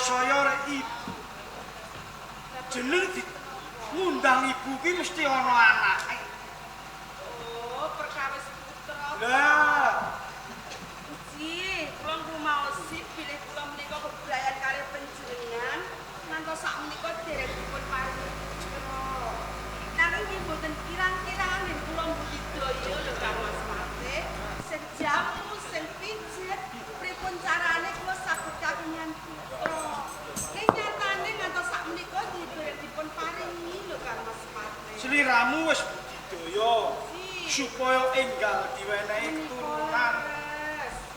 Saya ibu jeneng ngundang ibu ki mesti ana anake. Oh, perkawis putra. Lah, Ji, kula rumaosi bilih kula menika kebrayan kalih panjenengan ngantos sakmenika dereng dipun paringi putra. Nanging nggih mboten kirang-kirang yen kula budidaya lho Kang Mas Mate, sing jamu, sing pijet, pripun carane kula saged kagungan putra. Ning nyatane ngantos sakmenika dereng dipun paringi lho Kang Mas Mate. sliramu wis budidaya supaya enggal diwenehi keturunan.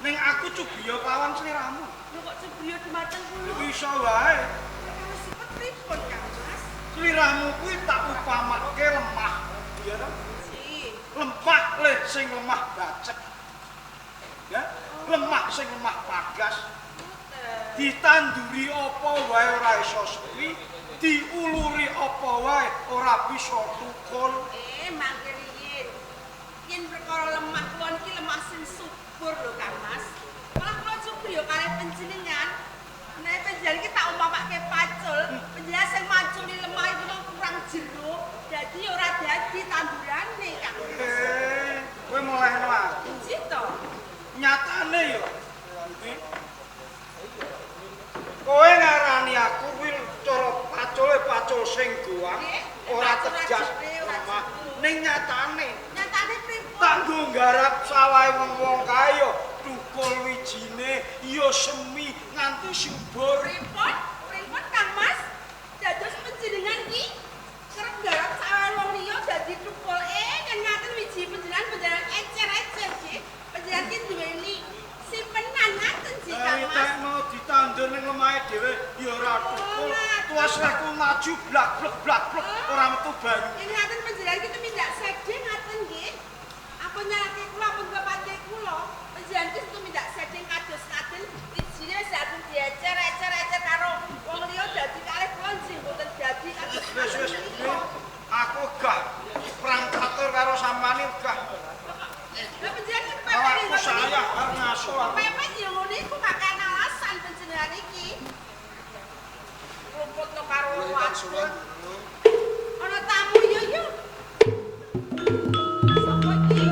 Ning aku cubiya kawan sliramu. Lho kok cebriya dumateng kula? Bisa wae. Kalosipun pripun Kang Mas? Sliramu kuwi tak upamake lemah. Ya ta? Lemah le sing lemah bacek. Ya, lemah sing lemah pagas. Ditanduri apa wae ora iso suwi, diuluri apa wae ora bisa tukul. Mangke riyin. Yen perkara lemah kula niki lemah sing subur lho Kang Mas. Malah kula cubriya kalih panjenengan. Nek panjenengan iki tak umpamake pacul, panjenengan sing maculi lemah iku kurang jero, dadi ora dadi tandurane Kang Mas. Kowe molehno aku. Nggih to. Nyatane ya. Kowe ngarani aku kuwi cara pacul sing goang, ora tegas lemah. Ning nyatane Pripun? kanggo nggarap sawahe wong kae ya tukul wijine ya semi nganti subur. Pripun Kang Mas? Dados panjenengan iki kerep nggarap sawahe wong liya dadi tukul kan ngaten wiji panjenengan ecer-ecer nggih. Panjenengan iki duweni simpenan ngaten ji Kang Mas. Tekno ditandur ning lemahe dhewe ya ora tukul. Tuas leku maju blak-blek ora metu banyu. Ini ngaten panjenengan iki tumindak sedhe ngaten nggih. Apa nyalake kula apa bapake kula? Panjenengan iki tumindak sedhe kados ngaten wijine wis ampun diecer-ecer karo wong liya dadi kalih kula nggih mboten dadi kados Wis aku gah perang katur karo sampeyan gah. Lah panjenengan iki Awakku saya arep ngaso aku. pepet ya ngono iku kakek alasan panjenengan iki. Rumput to karo wadon. Ana tamu yo. Sapa iki?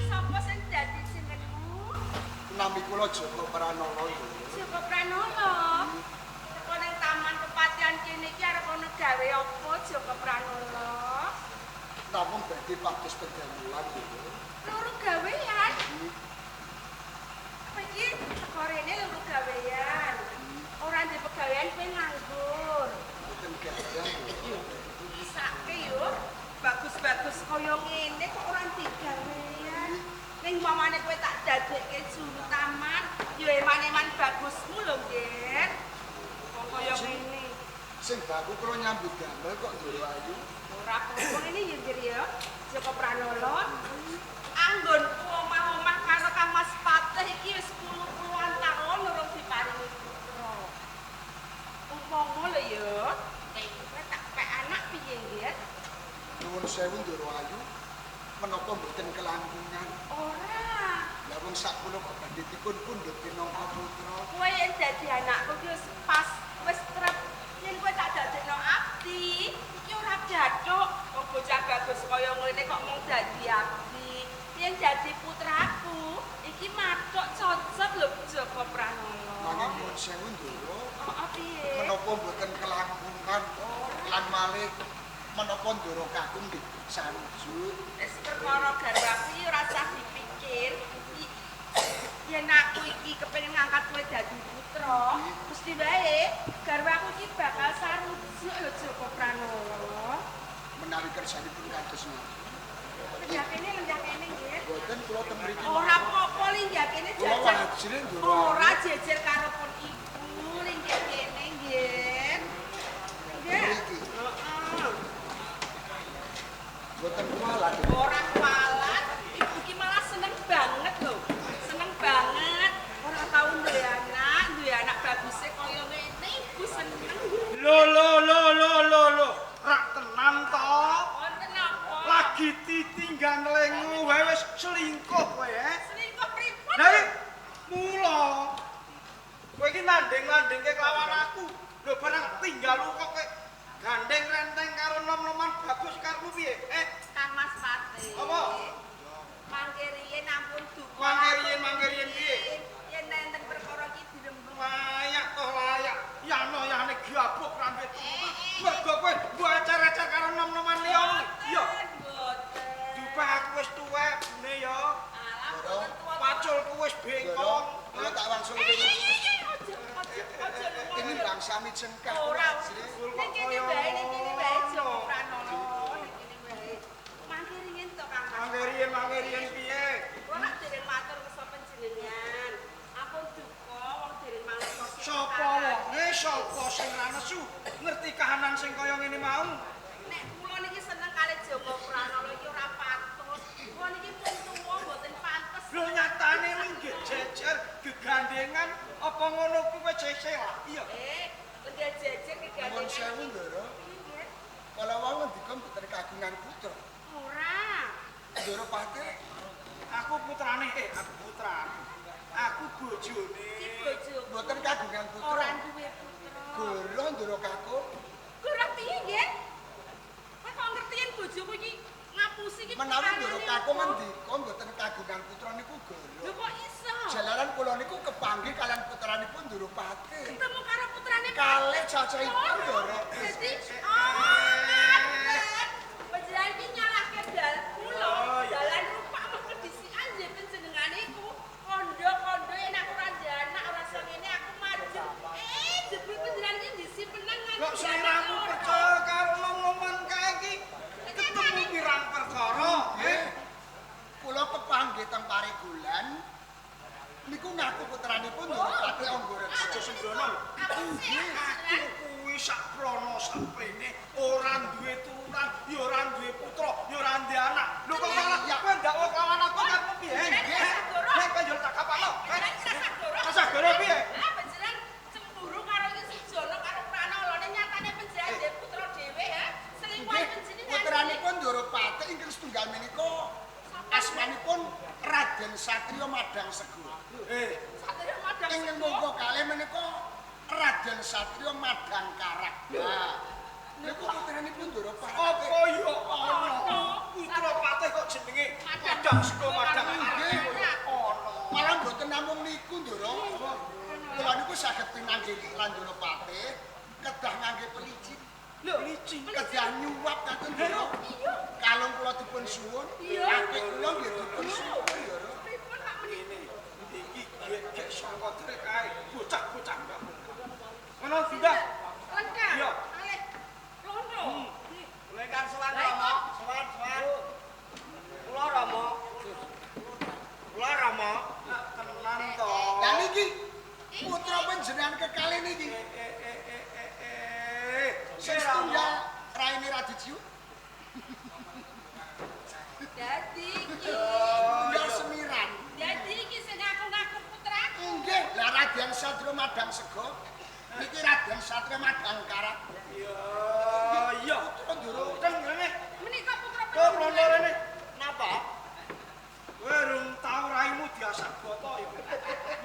Sapa sing dadi jenengmu? Nami kula Joko Pranowo. Joko Pranowo. Teko ning taman kepatihan kene iki arep ana gawe apa Joko Pranowo? Namung badhe pados pedamulan lho. Loro gawean. Apa iki teko rene loro gawean. Ora ndek pegawean kowe nganggur. Mboten gadah. Isake yo bagus-bagus kaya ngene kok ora ndek gawean. Ning mamane kowe tak dadekke juru taman, yo eman-eman bagusmu lho, Ngen. Kok kaya ngene. Sing baku kula nyambut damel kok Ndoro Ayu. Ora apa ini ya Nggir ya. Joko Pranowo. Anggonku omah-omah karo Kang Mas Patih iki wis 10-an taun urung diparingi putra. Umpama lho ya, kowe tak pek anak piye Nggir? Nuwun sewu Ndoro Ayu. Menapa mboten kelangkungan? Ora. Lah wong sak kula kok badhe dipun pundhut minangka putra. Kowe yen dadi anakku ki wis pas, wis trep. Yen kowe tak dadekno abdi, iki ora gathuk. Wong bocah bagus kaya ngene kok mung dadi abdi. Yen dadi putraku, iki mathuk cocok lho Joko Pranowo. Nanging nuwun sewu Ndoro. Heeh piye? Menapa mboten kelangkungan? Lan malih menapa Ndoro kakung nggih sanjut. Wis perkara garwaku ora usah dipikir. Ya iki kepengin ngangkat kowe dadi putra, mesti wae garwaku iki bakal sarujuk lho Joko Pranowo. Menawi kersanipun kados ngoten. Lenjak kene nggih. Boten kula teng mriki. Ora apa-apa lenjak kene Kula jajan. wajine ndoro. Ora jejer karo pun ibu lenjak kene nggih. Nggih. Mriki. Heeh. Boten kualat. Ora kualat, ibu iki malah seneng banget lho. Seneng banget. Ora tau duwe anak baguse kaya ngene ibu seneng. Lho. Rak tenan to. Wonten apa? Lagi ditinggal ngelengu wae wis selingkuh kowe ya. Selingkuh pripun? Lah mula kowe iki nanding-nandingke kelawan aku. Lho barang tinggal lu kok kowe gandeng renteng karo nom-noman bagus karepmu piye? Kang Mas Pati. Apa? Mangke riyen ampun duka. Mangke riyen piye? Yen nenten perkara iki dirembug. Layak toh layak. Yane gabuk rambe tuwa. Mergo kowe mbok acar-acar karo nom-noman liya. Iya. Mboten. Dipah aku wis tuwek bune ya. Alah mboten tuwa. Paculku wis bengkong. Kula tak wangsul Ojo. ini Bang Sami cengkak. Ora. Ning kene wae Joko Pranowo. Ning kene wae. Mangke riyen to Kang Mas. Mangke riyen piye? Kula nak dereng matur kesa panjenengan. Ampun duka wong dereng mangsa. Sapa wonge sapa sing ra nesu ngerti kahanan sing kaya ngene mau? Nek kula niki seneng kali Joko Pranowo iki ora patut. Kula niki pun tuwa mboten pantes. Lho nyatane nggih jejer gegandengan apa ngono kuwi cece lah. Iya. Lenggah jejer Nuwun kegandengan. sewu, Ndoro. Nggih. Kala wau ngendika mboten kagungan putra. Ora. Ndoro Pati Aku putrane aku putra. Aku bojone. Si bojoku mboten kagungan putra. ora duwe putra. Goro Ndoro Kakung. Kula piye nggih? Kok ngerti yen bojoku iki ngapusi iki. Menawi Ndoro Kakung ngendika mboten kagungan putra niku Lho goro. kok iso? Jalaran kula niku kepanggih kalian putranipun Ndoro Pati. Ketemu karo putrane Kalih cacahipun Ndoro. Dadi ngaten. Panjenengan iki nyalahke dal kula. Dalan rupak mengko disikan nggih panjenengan iku. Kondo-kondo enak ora anak ora iso ngene aku maju. Jebul panjenengan iki ndisi penang nganti. Kok sliramu percaya karo nom-noman kae iki? Ketemu pirang perkara, nggih. Kula kepanggih teng Parigulan niku ngaku putranipun Ndoro Pati Anggoreksa. Aja sembrono lho. Apa sih? Aku kuwi sak prono saprene ora duwe turunan, ya ora duwe putra, ya ora duwe anak. Lho kok malah kowe ndakwa kawan aku kan piye? Nek kowe yo tak kapakno. Kasagoro piye? Lah panjenengan cemburu karo iki Sujono karo Pranowo nek nyatane panjenengan dhewe putra dhewe ha. Selingkuhan panjenengan. Putranipun Ndoro Pati ingkang setunggal menika asmanipun Raden Satrio Madang Sego. Satria Madang. Ing monggo kalih menika Raden Satrio Madang Karak. Nah, niku putranipun Ndoro Pati. Apa ya ana? Putra patih kok jenenge Madang Sego Madang Karak. Ana. Malah mboten namung niku Ndoro. Kula niku saged pinanggih lan Ndoro Pati kedah ngangge pelicin. Lho, licin. Kedah nyuwap katen Ndoro. Iya. Kalung kula dipun suwun, Iya. apik kula nggih dipun suwun Ndoro. Pripun Pak Meni? Iki gek sangka trek kae bocah-bocah mbak. Ngono sudah. Lengkap. Iya. Alih. Londo. Lengkar sowan Lah, Rama. kok? Sowan. Kula Rama. Kula Rama. Tenan to. Lah niki putra panjenengan kekalih niki. Setunggal raine Raditya. Dadi iki. Tunggal semiran. Dadi iki sing ngaku-ngaku putraku. Nggih, lah Raden Satrio Madang Sego. Niki Raden Satrio Madang Karak. Iya. Putra Ndoro. Ten ngene. Menika putra Kok mlono rene? Napa? Kowe rung tau raimu diasak boto ya.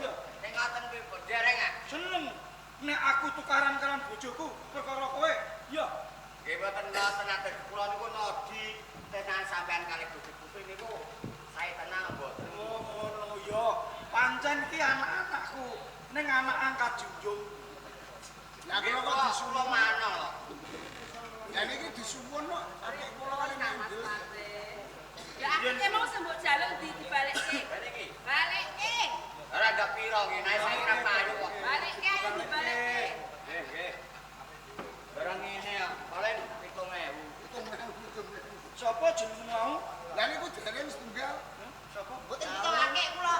Iya. Sing ngoten kuwi Bu dereng ah. Seneng nek aku tukaran kalian bojoku perkara kowe. Iya. Nggih mboten ngoten atur kula niku nodi tenan sampean kalih bojo-bojo niku sae tenang mboten. Oh, ngono ya. Pancen ki anak-anakku ning anak angkat junjung. Lah Nggih kula kok kula disuwun. manol. Lah niki disuwun kok akeh kula kali mendel. Ya aku ki mau sembok jaluk dibalekke. Balik iki. Balekke. Ora ndak pira pira nggih? Nek saya kira payu kok. Balikke ayo dibalikke. Nggih. Barang ngene ya, paling 7.000. Sapa jenengmu mau? Lah niku dene wis tunggal. Sapa? Mboten ditolake kula.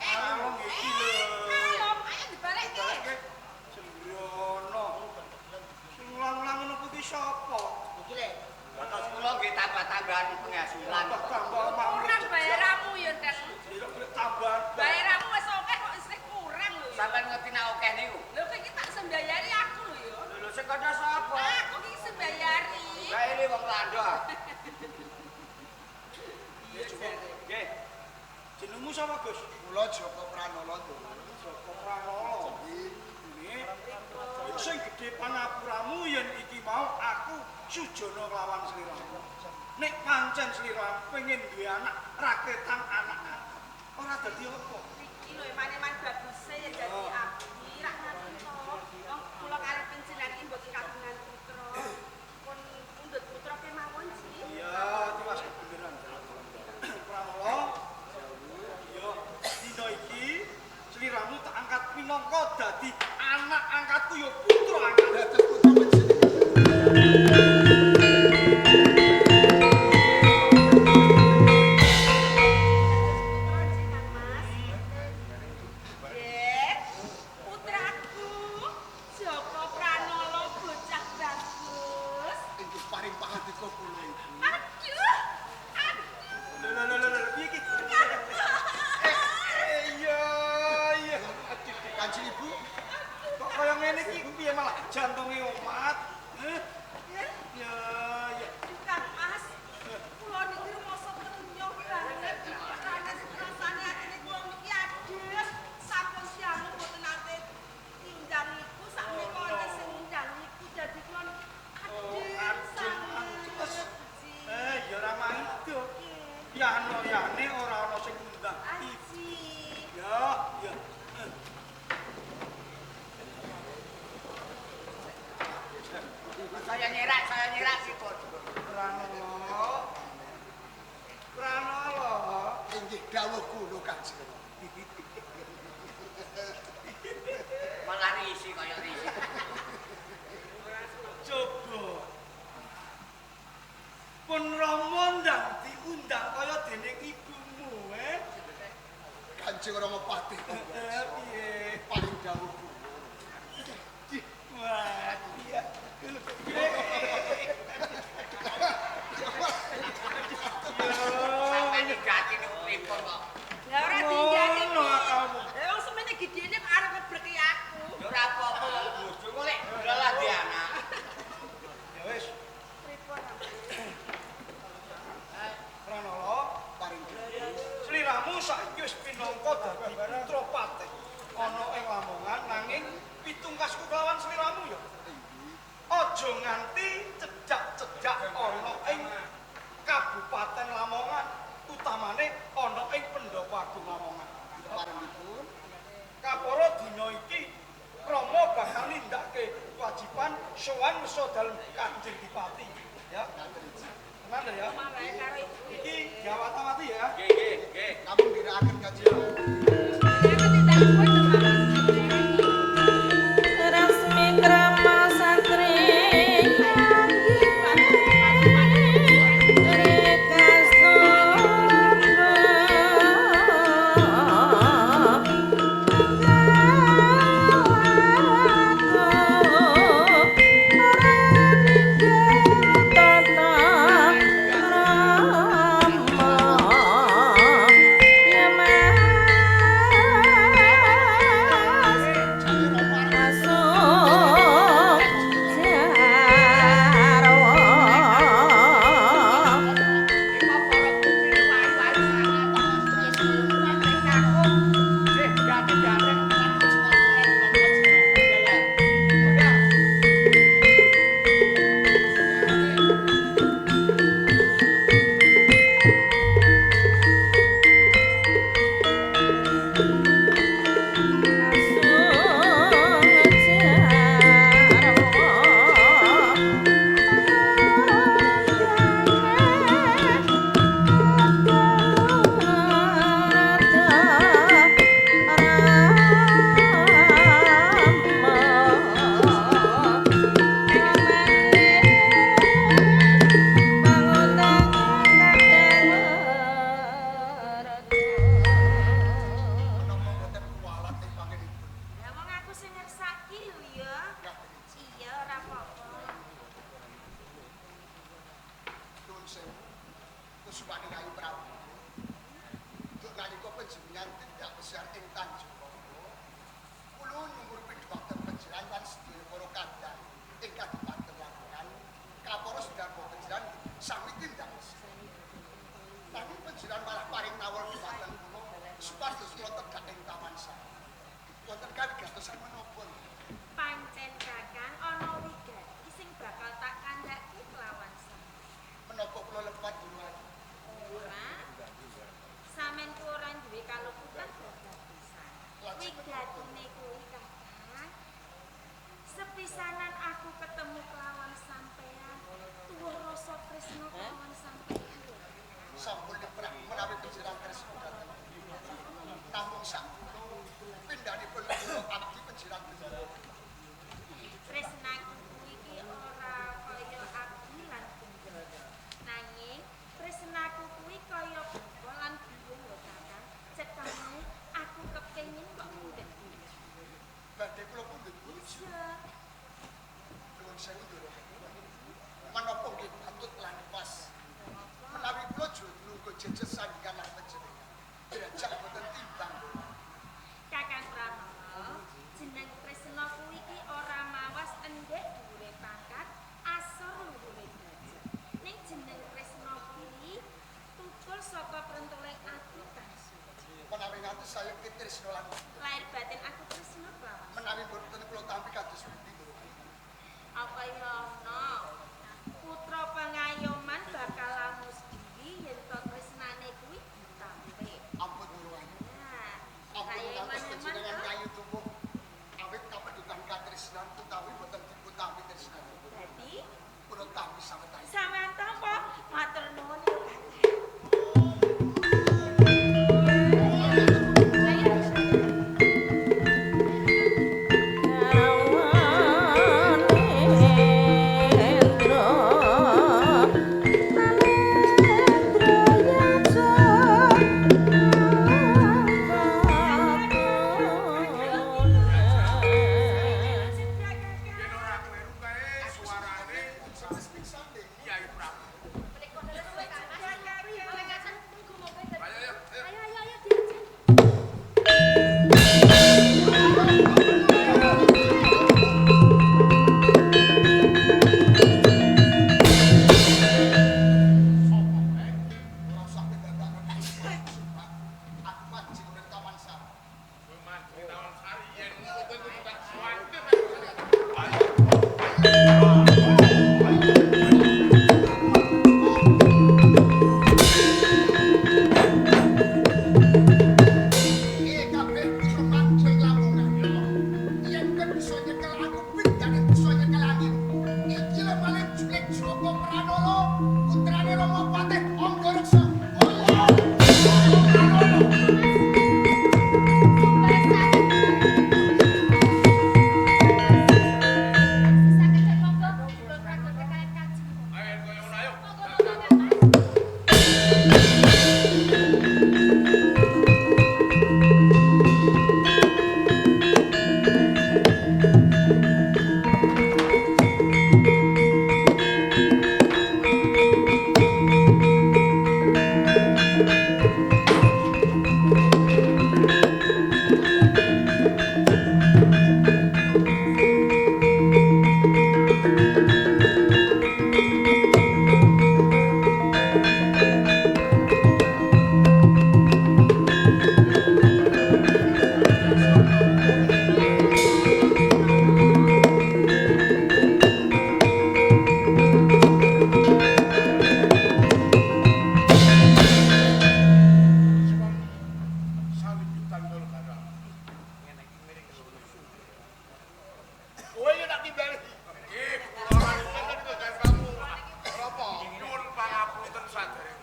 Ayo iki lho. Ayo dibalikke. Sembrono. Sing ulang-ulang ngono kuwi sapa? Iki lho. Batas kula nggih tambah-tambahan penghasilan. Tambah mau. Kurang bayaramu ya, Den. Tambahan. Bayaramu wis akeh kok isih kurang lho. Ya. Sampeyan ngerti nek akeh niku. Lho kok iki tak sembayari aku lho ya. Lho sing kena sapa? Aku iki sembayari. Lah ini wong lando. Nggih. Jenengmu sapa, Gus? Kula Joko Pranala to. Joko Pranala. Ini sing gedhe panapuramu yen iki mau aku Sujono kelawan sliramu. Nek pancen sliramu pengen duwe anak raketan anak. Ora dadi apa? Iki lho mane-man baguse ya dadi abdi rak ngono to. Wong kula karo pensiunan iki mboten kagungan putra. Pun pundhut putra kemawon sih. Iya, tiwas beneran. Pranala. Iya, dina iki sliramu tak angkat minangka dadi anak angkatku ya putra angkat. Dados putra panjenengan. Putraku Joko Pranala bocah bagus. Inggih paring pangandika kula ibu. Aduh. Lho, piye iki? Iya, iya. Kanjeng Ibu, Kok kaya ngene iki piye malah jantunge omat? Ya, ya. Kang Mas, kula niki rumoso tenyong banget. Sanes rasane atine kula niki adem. Sampun siang mboten nate diundang iku sakmenika wonten sing undang iku dadi kula niki adem sanget. Ya ora maido. Yane ora ana sing ngundang. Aji. Ya, ya. Saya nyerak sipun. Pranala. inggih dawuh kula Kanjeng. Malah risi kaya risi. Coba. Pun Rama ndang diundang kaya dening ibumu, Kanjeng Rama Patih. Piye? Paring dawuh kula. Wah, iya. Sampai digati niku pripun kok. Ya ora dinjani. Ngono kamu. Ya wong semene gedene kok arep ngebreki aku. Ya ora apa-apa wong bojo kok lek dalah di anak. Ya wis, Pripun? Pranala paring sliramu saiki wis pinangka dadi putra patih. Ana ing Lamongan nanging pitungkasku kelawan sliramu ya. Aja nganti cejak-cejak ana ing Kabupaten Lamongan, utamane ana ing Pendopo Agung Lamongan. Paringipun Kapara dina iki Rama bakal nindakake kewajiban sowan mesa dalem Kanjeng Dipati. Ya. Tenan lho ya. Mamae karo ibu. Iki diawat-awati ya. Nggih. namun dirakaken Kanjeng. Rasmi krama satria Rama cedhak ing taman saya. Wonten kawigatosan menapa? Pancen Kakang ana wigati sing bakal tak kandhaki kelawan sampeyan. Menapa kula lepat duluan? Ora. Sampeyan ku ora duwe kaluputan babat pisan. Wigatine kuwi Kakang. Sepisanan aku ketemu kelawan sampeyan, tuwuh rasa tresna kelawan sampeyan. Sampun diperang menawi penjiran tresna dateng. Namung sampun pindhanipun kula abdi penjiran tresna. Tresnaku kuwi iki ora kaya abdi lan tunggal. Nanging tresnaku kuwi kaya bapa lan biung lho Kakang. Cetane aku kepengin kok mundhek. Badhe kula pundhut Iya. nuwun sewu Ndoro. Menapa nggih patut lan pas menawi kula nunggu jejesan kan lan panjenengan. Derajat boten timbang. Kakang Pranowo, jeneng tresna kuwi iki ora mawas endhek dhuwure pangkat, asor luhure derajat. Ning jeneng tresna kuwi tukul saka prentuling ati kang suci. Menawi ngantos saya tresna lan Lair batin aku tresna kelawan. menawi boten kula tampi kados pundi Ndoro. Apa ya ana putra pengayoman bakal lamus diri yen to tresnane kuwi ditampi. Ampun Ndoro. Nah, Ampun kayoman ngantos panjenengan to. kayu tubuh awit kapedutan katresnan utawi boten dipun tampi tresnan. Dadi Kula tampi sawetara. sampean tampa matur nuwun ya Kakang. Yen ora kleru kae suarane Wis pingsan deh. Kyai Prabu. Ora usah bedadakan. Aku maju ning taman saya. Kowe mandi taman sari yen kowe kudu tak suwatir. Iki kabeh bisa mantu ing lamongan. Yen kowe bisa nyekel aku pindhane bisa nyekel angin. Iki lho paling julik Joko Pranolo, putrane Rama Patih Anggareksa. Ayo koyo ngono ayo. Salibutan dol garang. Ngene iki miring ngono. Kowe yen tak timbali. Nggih, kula ora nenten kangge kamu. Napa? Nyuwun pangapunten sadherek.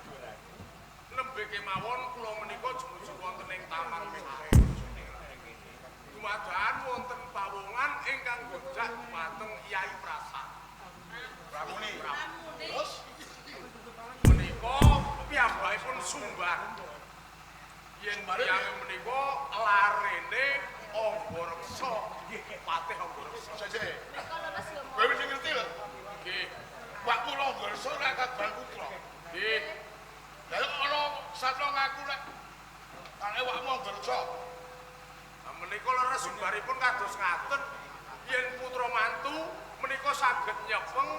Nembe kemawon kula menika jumujuk wonten ing taman Mekare. Dumadakan wonten pawongan ingkang gonjak dumateng Kyai Prasad. Pramuni. Terus menika piyambakipun sumbar. Yen tiyang menika larene Anggareksa, Patih Anggareksa. Sese. Kowe wis ngerti lho? Nggih. Wak kula Anggareksa ora kagal putra. Nggih. Lah kok ana satra ngaku nek ane wakmu Anggareksa. Lah menika leres sumbaripun kados ngaten. Yen putra mantu menika saged nyepeng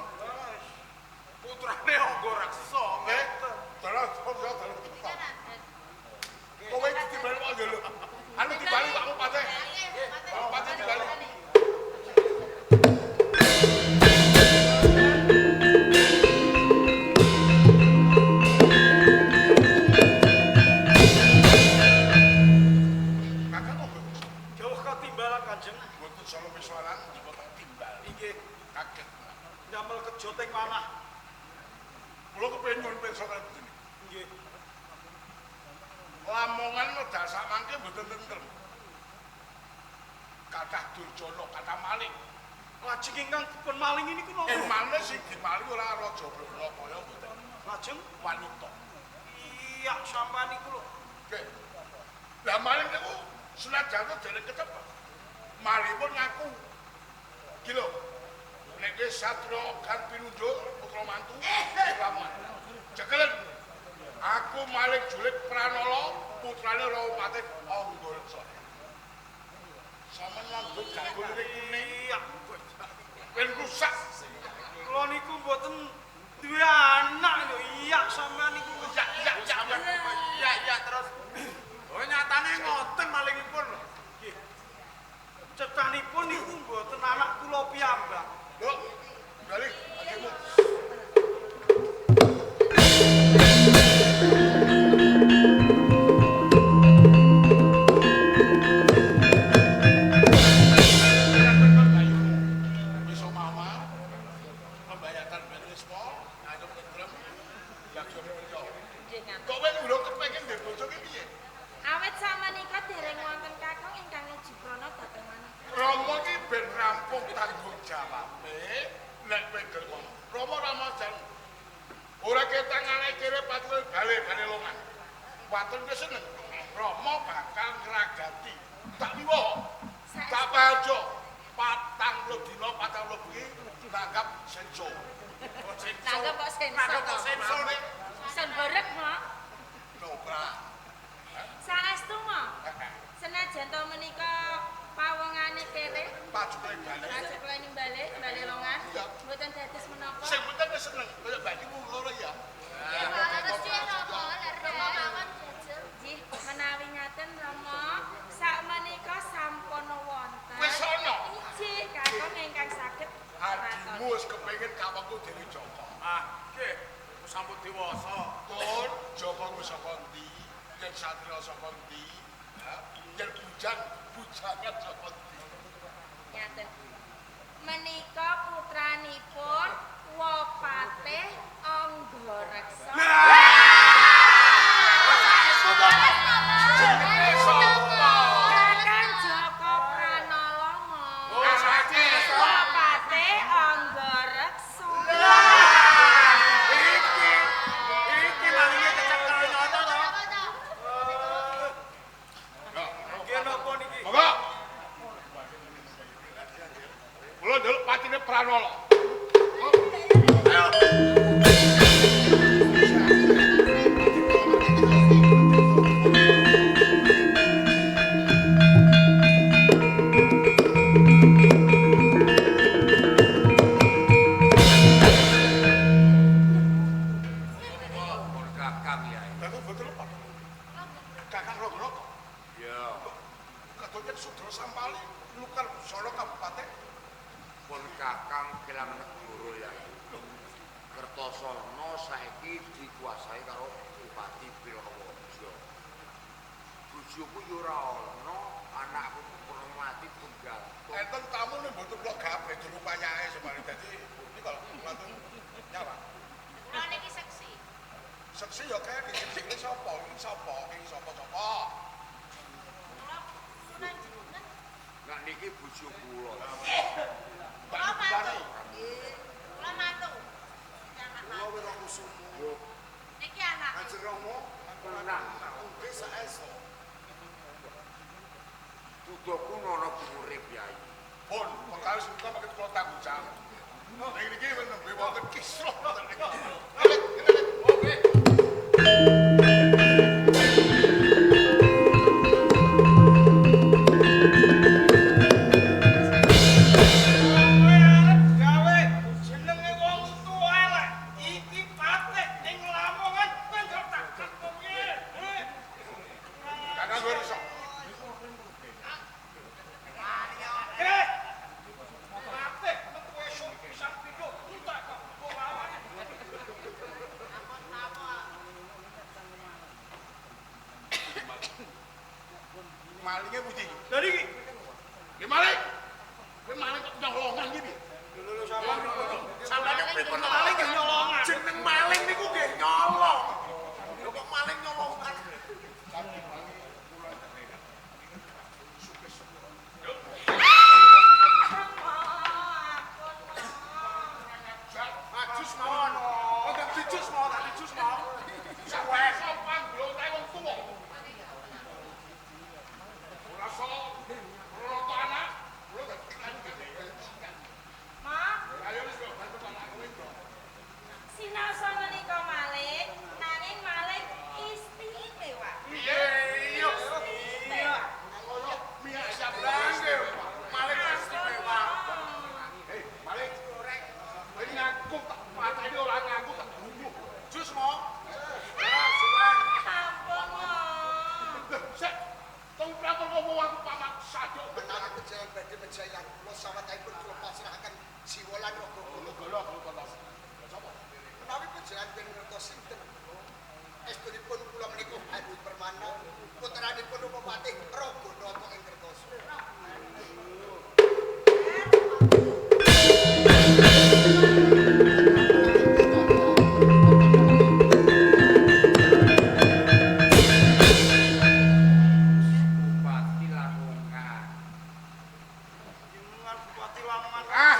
putrane Anggareksa. Nggih. Dalah kok ya dalah. Kowe ditimbali kok lho. Anu dibali Pak Bupati. Pak Bupati dibali. Kakak kok Jauh ketimbalan Kanjeng. mboten solo misoran dipotong timbal. Inggih, Kaget. ndamel kejoteng manah. Kula kepengin nyuwun pirsa kali begini. Nggih. Lamongan medal sak mangke mboten tentrem. Kathah durjana, kathah maling. Lajeng ingkang dipun maling ini ku napa? Emane sing dimaling ora raja Brana kaya mboten. Lajeng Wanita. iya sampean iku lho. Nggih. Lah maling niku senajan dereng kecepet. Malihipun ngaku. Iki lho. Nek wis satria kan pinunjuk putra mantu Lamongan. Jekelen. Aku maling julik Pranala putrane Rawapati Anggareksa. Sampeyan nganggo ganggu kuning. Iya. Ben rusak. Kula niku mboten duwe anak lho. Iya sampean niku. Ya terus. Oh nyatane ngoten malingipun. Nggih. Cethanipun niku mboten anak kula piyambak. Lho, balik adikmu. Besok mama membayarkan berismo, ayo tentrem, yak yo mriko. Jenengan. Kok kowe urung kepengin ndek bojo ki piye? Awet samenika dereng wonten kakung ingkang ngejibrana dhateng manah. Rama ki ben rampung tanggung jawabe nek kowe gelem. Rama Ramadan. Ora ketangane kire patul bali longan. Waton wis seneng. Rama bakal ngragati. Tak liwo. Tak bajo. 40 dina 40 bengi nanggap senso. Nanggap kok sensor. nek Sen borek mo. dobra. Saestu mo. Senajan to menika pawongane kere, Pajukle bali. rajekle nimbale, bali longan, mboten dados menapa. Sing penting wis seneng kaya bagimu loro ya. Nggih, menawi ngaten Rama, sakmenika sampun wonten. Wis ana. Iji kakung ingkang saged Adimu wis kepengin kawangku Dewi Joko. Ah, nggih. Sampun dewasa. Tur Joko wis saka ndi? Yen satria saka ndi? Ya, yen bujangan saka ndi? Ngaten. Menika putranipun Wapatih Anggareksa. Jenenge sapa? Kakang Joko Pranala mo. Wapatih Anggareksa. Iki malinge kecekel nyoto to. Nggih napa niki? Monggo. Kula ndelok patine Pranala. Aku betul apa? Kakang Rogroko. Ya, Ketunya Sudra Sampali, Lukan Solo Kabupaten. pun kakang kelang negoro ya. Kertosono saiki dikuasai karo Bupati Purworejo. Bojoku yo ora ana, anakku purna mati tunggal. Enten tamu nih mboten kula gawe dulu payahe semari dadi iki kalau mantun nyawa. Kula niki seksi. Seksi ya kae iki sapa? Iki sapa? Iki sapa? Nah niki bojo kula. Kula mantu. Kula mantu. Kula wira kusumo. Niki anak. Ajeromo Tenang, ngombe saeso. tuduhku nono urip yai. Pun perkara suka pakai kula tanggung jawab. Nek iki nembe wonten kisruh ngoten niki. Oke. Gawe jenenge wong tuwa lek iki patih ning Lamongan penjol tak kepungi. Kakang wis iso. malinge pundi? Dari iki. Ki maling. Ki maling kok nyolongan iki piye? Lho sampean Sampeyan pripun maling nggih nyolongan. jeneng maling niku nggih nyolong. Lho kok maling nyolongan? Ajus mawon. Kok gak dijus mawon, tak dijus mawon. Suwe sopan glontae wong tuwa. Ora so roto anak, ora gak Ma, ayo wis kok bantu anak kowe kok. sinaosa menika malih, nanging malih istimewa. Piye? Iya. Istimewa. Koyo miyak sabrang nggih. Maling istimewa. Hei, maling goreng. Ini ngaku tak mateni ora ngaku tak bunuh. Jus mo. Ya, suwen. Ampun, Ma. Sik. Tong prapun ngomong aku pamak sadok Menawi pejalan badhe menjayan kula sawetipun kula pasrahaken jiwa lan raga kula. golok golok. Sapa? Menawi pejalan ben ngertos sinten. Estunipun kula menika Hadi Permana, putranipun Upamati Raganata ing Kertoso. Bupati Lamongan. Jenengan Bupati Lamongan. Ah.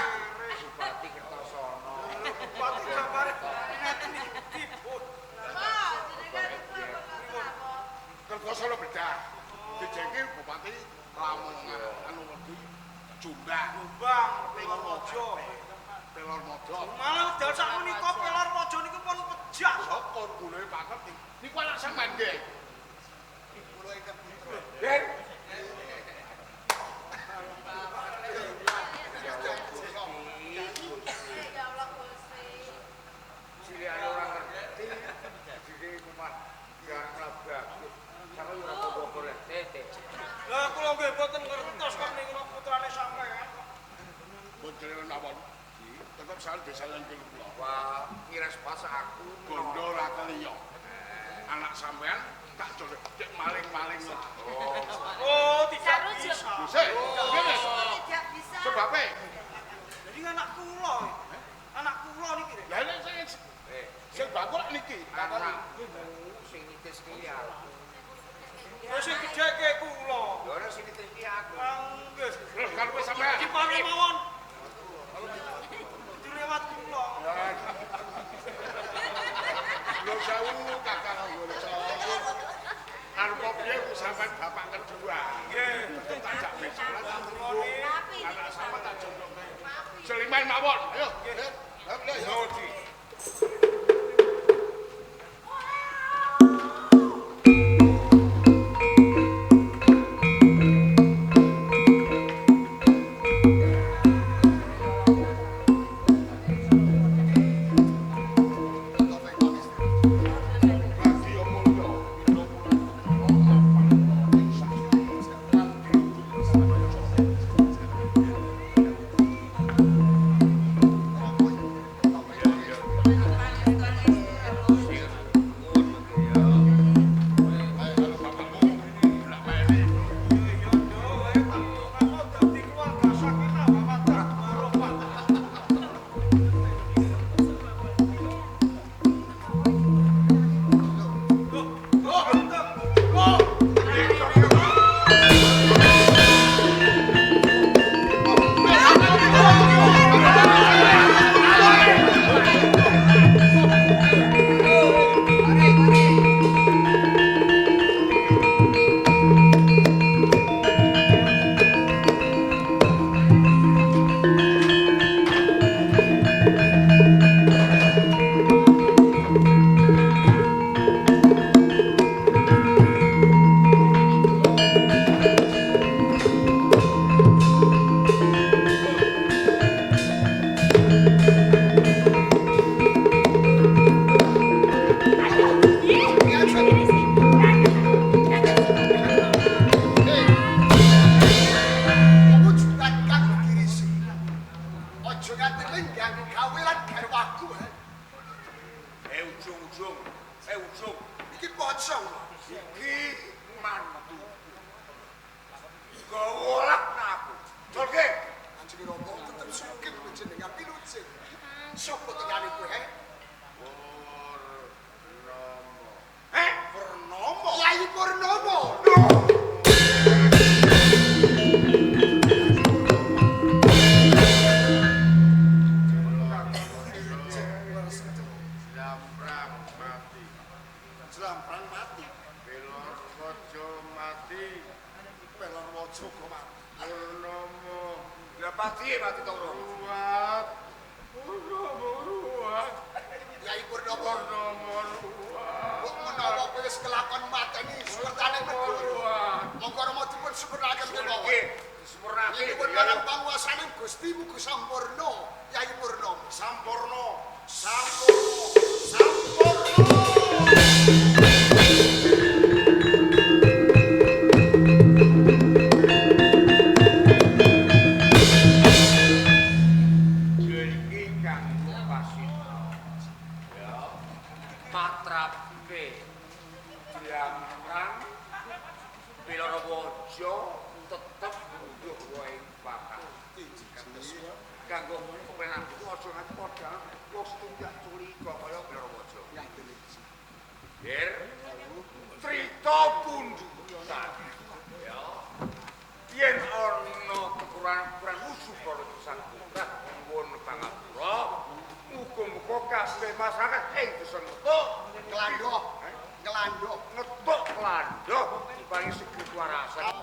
Bupati Kertosono. Bupati Jabar ngeten iki dipun. Kertosono bedah. Dijengke Bupati Lamongan anu wedi Jombang. Jombang, Pelor Mojo. Pelor Mojo. Malah dal sak menika Pelor Mojo niku pun pejah. Sapa kule paket niku anak sampean nggih. Kula ingkang putra. Den. Ciliane ora ngerti. Jadi kumat yang bagus. Sama yo ora apa-apa rek. Tete. Lah kula nggih boten ngertos kok niku putrane sampean. Boten napa. Tetep sal desa lan kula. Wah, ngires pas aku Gondo ora keliyo. Anak sampean tak colek cek maling-maling. Oh, tidak Sarujuk. bisa. Sik, ngene. Tidak bisa. Sebabe. Jadi anak kula. Anak kula niki. Lah nek sing bakul niki. anakku sing nitis ki aku. Terus sing gedhe ke kula. Lho ora sing nitis ki aku. Nggih. Terus kan kowe sampean. Dipane mawon. Direwat kula. Lho jauh kakak ngono. Arep piye ku sampean bapak kedua. Nggih. Tetep tak jak besok lah tak Ngene. anak sampean tak jondok. Seliman mawon. Ayo. Ayo di. Thank Komar. Purnomo. Lah pati Toro. Ruwat. Ruwat. Yai Purnomo. Purnomo ruwat. Kok menawa kowe wis kelakon mateni suwertane negara. Ruwat. Monggo Rama dipun sempurnaken menawa. Nggih, disempurnake. Ini pun marang panguasaning Gusti Mugi Sampurna, Yai Purnomo. Sampurno. Iki kanggo pasita. Ya. Matrape diamrang Pilarawaja tetep nunduk wae bakal. Kanggo kepenak iku aja nganti padha wong setunggal curiga kaya Pilarawaja. Yer crita pundutan. Ya. Yen ana kekurangan musuh karo Sakutra pun Pangapura, muga-muga kabeh masyarakat ing desa Ngetuk Ngelandho. ngetuk landho diparingi segi warasan.